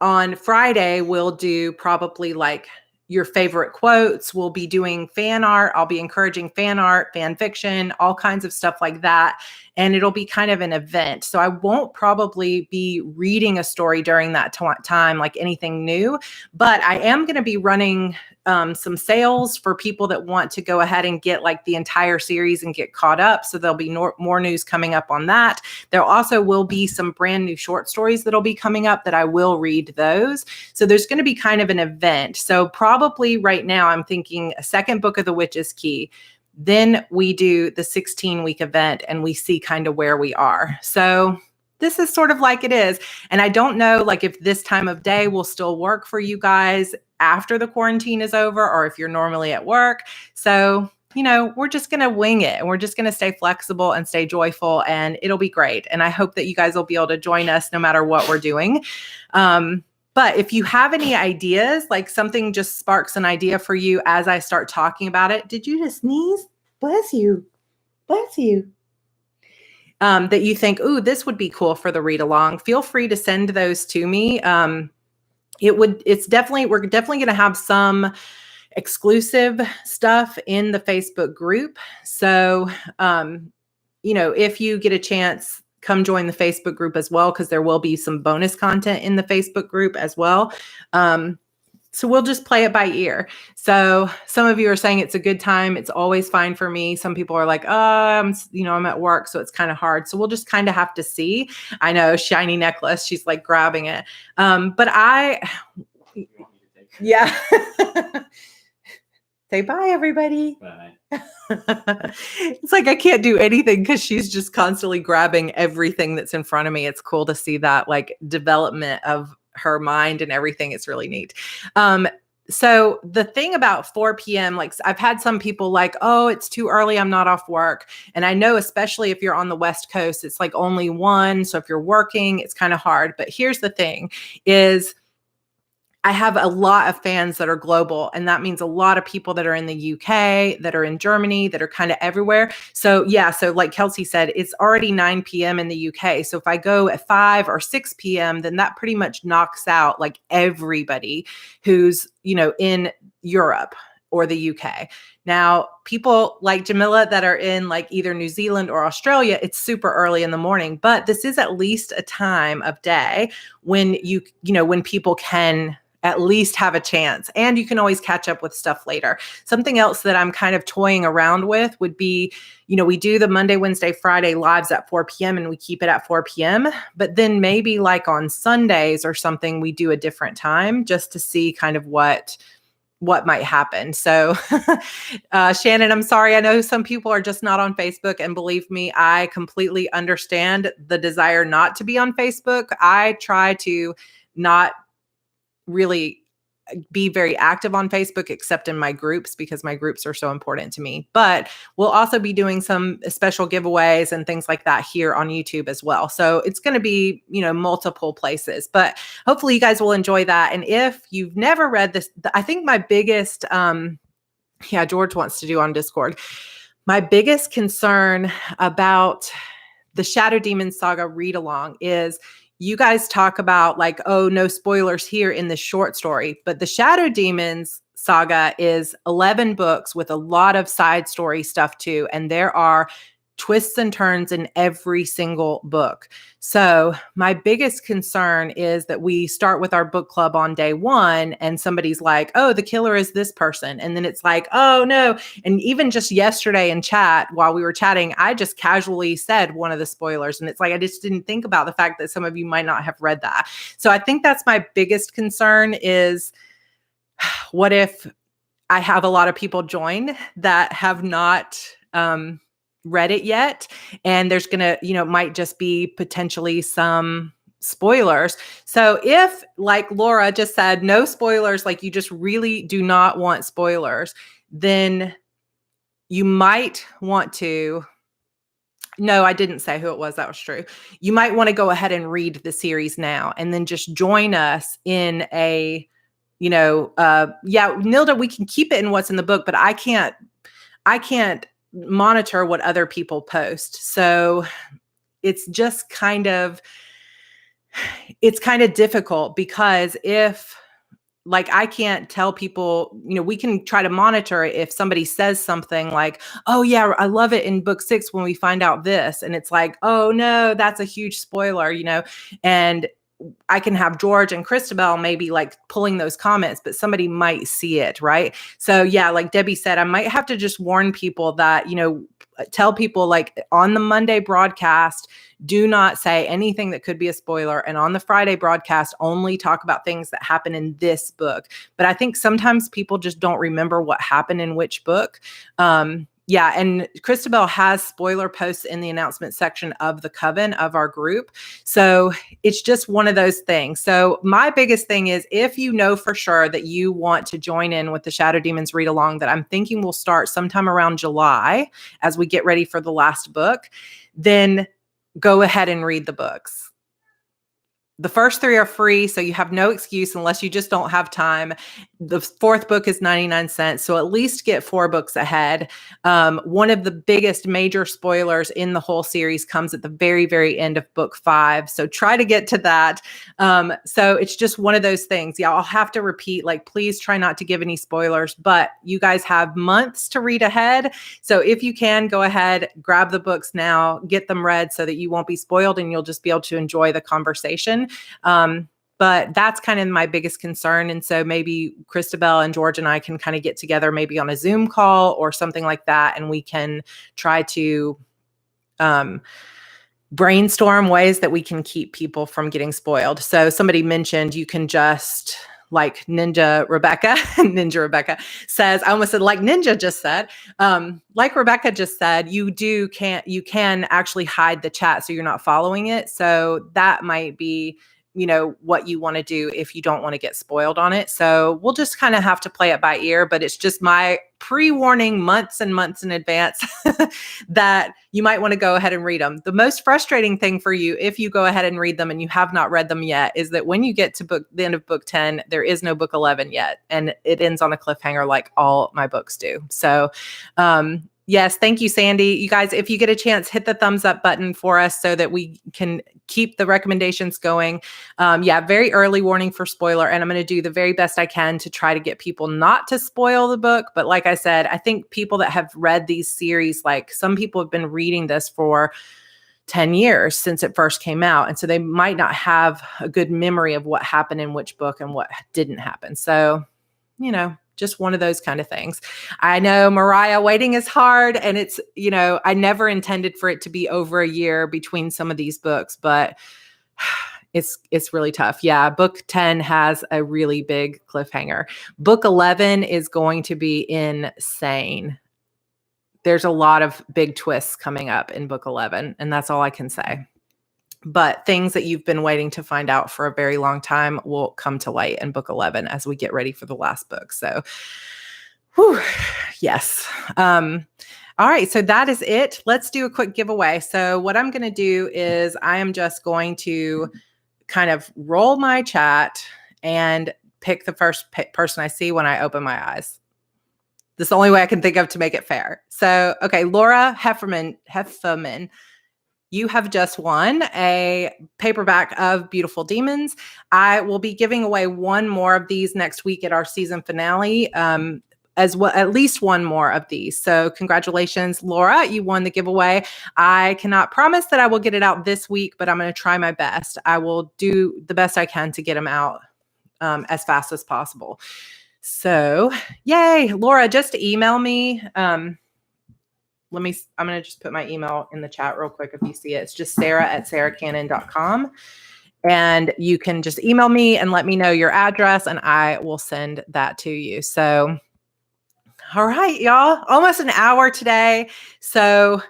On Friday we'll do probably like your favorite quotes. We'll be doing fan art. I'll be encouraging fan art, fan fiction, all kinds of stuff like that. And it'll be kind of an event. So I won't probably be reading a story during that time, like anything new, but I am going to be running some sales for people that want to go ahead and get like the entire series and get caught up. So there'll be more news coming up on that. There also will be some brand new short stories that'll be coming up that I will read those. So there's going to be kind of an event. So probably right now I'm thinking a second book of The Witch's Key. Then we do the 16-week event and we see kind of where we are. So this is sort of like it is. And I don't know like if this time of day will still work for you guys after the quarantine is over, or if you're normally at work. So, we're just going to wing it, and we're just going to stay flexible and stay joyful, and it'll be great. And I hope that you guys will be able to join us no matter what we're doing. But if you have any ideas, like something just sparks an idea for you as I start talking about it. Did you just sneeze? Bless you. Bless you. That you think, ooh, this would be cool for the read along. Feel free to send those to me. We're definitely going to have some exclusive stuff in the Facebook group. So, if you get a chance, come join the Facebook group as well, because there will be some bonus content in the Facebook group as well. So we'll just play it by ear. So some of you are saying it's a good time. It's always fine for me. Some people are like, I'm at work, so it's kind of hard. So we'll just kind of have to see. I know, shiny necklace. She's like grabbing it. Yeah. Say bye, everybody. Bye. It's like I can't do anything because she's just constantly grabbing everything that's in front of me. It's cool to see that like development of her mind and everything. It's really neat. So the thing about 4 p.m., like I've had some people like, oh, it's too early, I'm not off work. And I know, especially if you're on the West Coast, it's like only 1. So if you're working, it's kind of hard. But here's the thing is I have a lot of fans that are global, and that means a lot of people that are in the UK, that are in Germany, that are kind of everywhere. So yeah, so like Kelsey said, it's already 9 p.m. in the UK. So if I go at 5 or 6 p.m., then that pretty much knocks out like everybody who's, in Europe or the UK. Now, people like Jamila that are in like either New Zealand or Australia, it's super early in the morning, but this is at least a time of day when when people can at least have a chance, and you can always catch up with stuff later. Something else that I'm kind of toying around with would be, we do the Monday, Wednesday, Friday lives at 4 p.m. and we keep it at 4 p.m. But then maybe like on Sundays or something, we do a different time just to see kind of what might happen. So Shannon, I'm sorry. I know some people are just not on Facebook, and believe me, I completely understand the desire not to be on Facebook. I try to not really be very active on Facebook, except in my groups, because my groups are so important to me. But we'll also be doing some special giveaways and things like that here on YouTube as well. So it's going to be, multiple places, but hopefully you guys will enjoy that. And if you've never read this, I think my biggest, George wants to do on Discord. My biggest concern about the Shadow Demons Saga read along is you guys talk about like, oh, no spoilers here in the short story, but the Shadow Demons Saga is 11 books with a lot of side story stuff too. And there are twists and turns in every single book. So my biggest concern is that we start with our book club on day 1 and somebody's like, oh, the killer is this person. And then it's like, oh no. And even just yesterday in chat, while we were chatting, I just casually said one of the spoilers. And it's like, I just didn't think about the fact that some of you might not have read that. So I think that's my biggest concern is what if I have a lot of people join that have not, read it yet, and there's gonna, might just be potentially some spoilers. So if, like Laura just said, no spoilers, like you just really do not want spoilers, then you might want to. No, I didn't say who it was. That was true. You might want to go ahead and read the series now, and then just join us in a, Nilda, we can keep it in what's in the book, but I can't monitor what other people post. So it's just kind of difficult, because if like I can't tell people, we can try to monitor it if somebody says something like, oh yeah, I love it in book 6 when we find out this. And it's like, oh no, that's a huge spoiler, and I can have George and Christabel maybe like pulling those comments, but somebody might see it, right? So yeah, like Debbie said, I might have to just warn people that, tell people like on the Monday broadcast, do not say anything that could be a spoiler. And on the Friday broadcast, only talk about things that happen in this book. But I think sometimes people just don't remember what happened in which book. Yeah, and Christabel has spoiler posts in the announcement section of the Coven of our group. So it's just one of those things. So my biggest thing is, if you know for sure that you want to join in with the Shadow Demons read along, that I'm thinking will start sometime around July as we get ready for the last book, then go ahead and read the books. The first 3 are free, so you have no excuse unless you just don't have time. The 4th book is 99 cents, so at least get 4 books ahead. One of the biggest major spoilers in the whole series comes at the very, very end of book 5, so try to get to that. So it's just one of those things. Yeah, I'll have to repeat, like, please try not to give any spoilers, but you guys have months to read ahead. So if you can, go ahead, grab the books now, get them read so that you won't be spoiled and you'll just be able to enjoy the conversation. But that's kind of my biggest concern. And so maybe Christabel and George and I can kind of get together maybe on a Zoom call or something like that. And we can try to brainstorm ways that we can keep people from getting spoiled. So somebody mentioned you can just, like Ninja Rebecca says, I almost said like Ninja just said, like Rebecca just said, you can actually hide the chat so you're not following it. So that might be, what you want to do if you don't want to get spoiled on it. So we'll just kind of have to play it by ear, but it's just my pre-warning months and months in advance that you might want to go ahead and read them. The most frustrating thing for you, if you go ahead and read them and you have not read them yet, is that when you get to the end of book 10, there is no book 11 yet. And it ends on a cliffhanger like all my books do. So, yes, thank you, Sandy. You guys, if you get a chance, hit the thumbs up button for us so that we can keep the recommendations going. Very early warning for spoiler, and I'm going to do the very best I can to try to get people not to spoil the book. But like I said, I think people that have read these series, like some people have been reading this for 10 years since it first came out. And so they might not have a good memory of what happened in which book and what didn't happen. So, just one of those kind of things. I know, Mariah, waiting is hard. And it's, I never intended for it to be over a year between some of these books, but it's really tough. Yeah. Book 10 has a really big cliffhanger. Book 11 is going to be insane. There's a lot of big twists coming up in book 11, and that's all I can say. But things that you've been waiting to find out for a very long time will come to light in book 11 as we get ready for the last book. So, yes. All right. So that is it. Let's do a quick giveaway. So what I'm going to do is I am just going to kind of roll my chat and pick the first person I see when I open my eyes. This is the only way I can think of to make it fair. So, okay, Laura Hefferman, you have just won a paperback of Beautiful Demons. I will be giving away one more of these next week at our season finale, as well, at least one more of these. So congratulations, Laura, you won the giveaway. I cannot promise that I will get it out this week, but I'm going to try my best. I will do the best I can to get them out as fast as possible. So yay, Laura, just email me. I'm going to just put my email in the chat real quick if you see it. It's just sarah@sarracannon.com. And you can just email me and let me know your address and I will send that to you. So, all right, y'all, almost an hour today. So,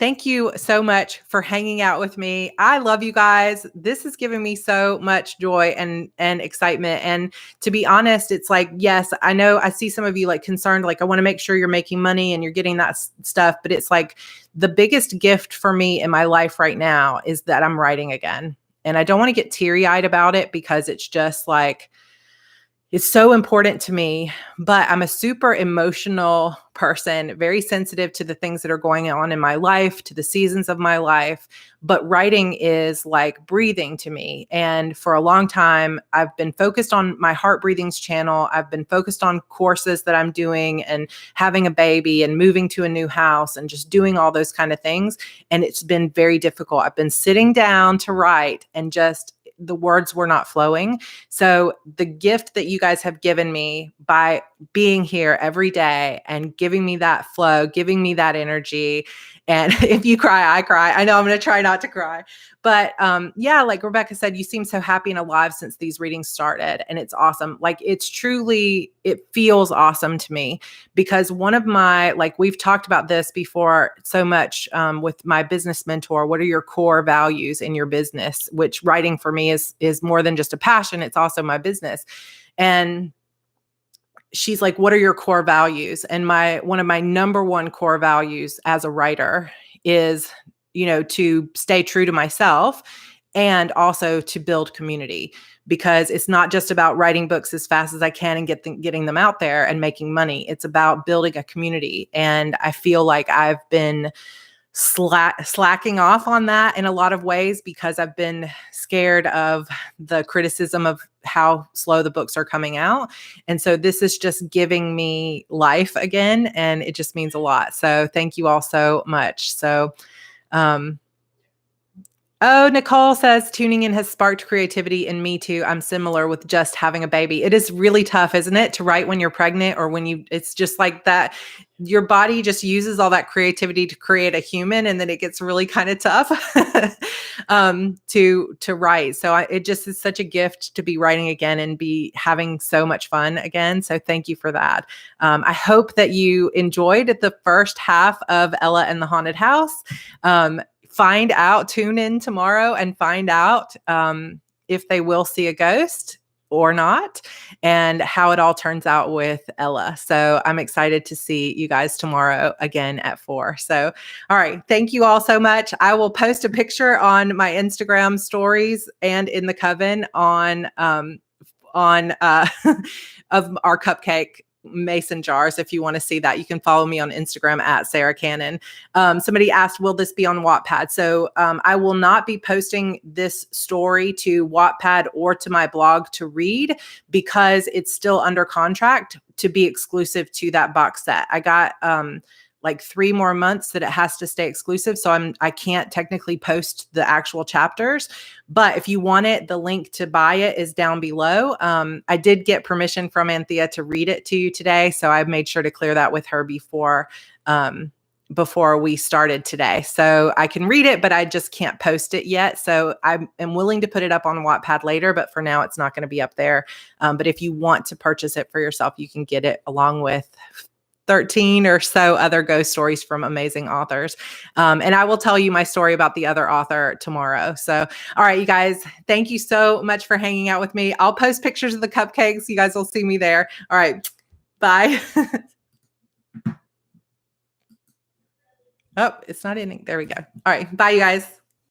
thank you so much for hanging out with me. I love you guys. This has given me so much joy and excitement. And to be honest, it's like, yes, I know I see some of you like concerned, like I want to make sure you're making money and you're getting that stuff. But it's like the biggest gift for me in my life right now is that I'm writing again. And I don't want to get teary-eyed about it because it's just like, it's so important to me, but I'm a super emotional person, very sensitive to the things that are going on in my life, to the seasons of my life. But writing is like breathing to me. And for a long time, I've been focused on my Heart Breathings channel. I've been focused on courses that I'm doing and having a baby and moving to a new house and just doing all those kind of things. And it's been very difficult. I've been sitting down to write and just the words were not flowing. So the gift that you guys have given me by being here every day and giving me that flow, giving me that energy. And if you cry, I cry. I know I'm going to try not to cry. But like Rebecca said, you seem so happy and alive since these readings started. And it's awesome. Like it feels awesome to me because one of my, like we've talked about this before so much with my business mentor, what are your core values in your business? Which writing for me is more than just a passion. It's also my business. And she's like, what are your core values? And one of my number one core values as a writer is, to stay true to myself and also to build community, because it's not just about writing books as fast as I can and getting them out there and making money. It's about building a community. And I feel like I've been slacking off on that in a lot of ways because I've been scared of the criticism of how slow the books are coming out. And so this is just giving me life again, and it just means a lot. So thank you all so much. So Oh, Nicole says tuning in has sparked creativity in me too. I'm similar with just having a baby. It is really tough, isn't it, to write when you're pregnant or when it's just like that. Your body just uses all that creativity to create a human, and then it gets really kind of tough to write. So it just is such a gift to be writing again and be having so much fun again. So thank you for that. I hope that you enjoyed the first half of Ella and the Haunted House. Find out, tune in tomorrow and find out if they will see a ghost or not and how it all turns out with Ella. So I'm excited to see you guys tomorrow again at 4. So, all right. Thank you all so much. I will post a picture on my Instagram stories and in the coven on of our cupcake mason jars. If you want to see that, you can follow me on Instagram at Sarra Cannon. Somebody asked, will this be on Wattpad? So I will not be posting this story to Wattpad or to my blog to read because it's still under contract to be exclusive to that box set. I got like 3 more months that it has to stay exclusive. So I can't technically post the actual chapters, but if you want it, the link to buy it is down below. I did get permission from Anthea to read it to you today. So I made sure to clear that with her before we started today. So I can read it, but I just can't post it yet. So I am willing to put it up on Wattpad later, but for now it's not going to be up there. But if you want to purchase it for yourself, you can get it along with 13 or so other ghost stories from amazing authors. And I will tell you my story about the other author tomorrow. So, all right, you guys, thank you so much for hanging out with me. I'll post pictures of the cupcakes. You guys will see me there. All right, bye. Oh, it's not ending. There we go. All right, bye, you guys.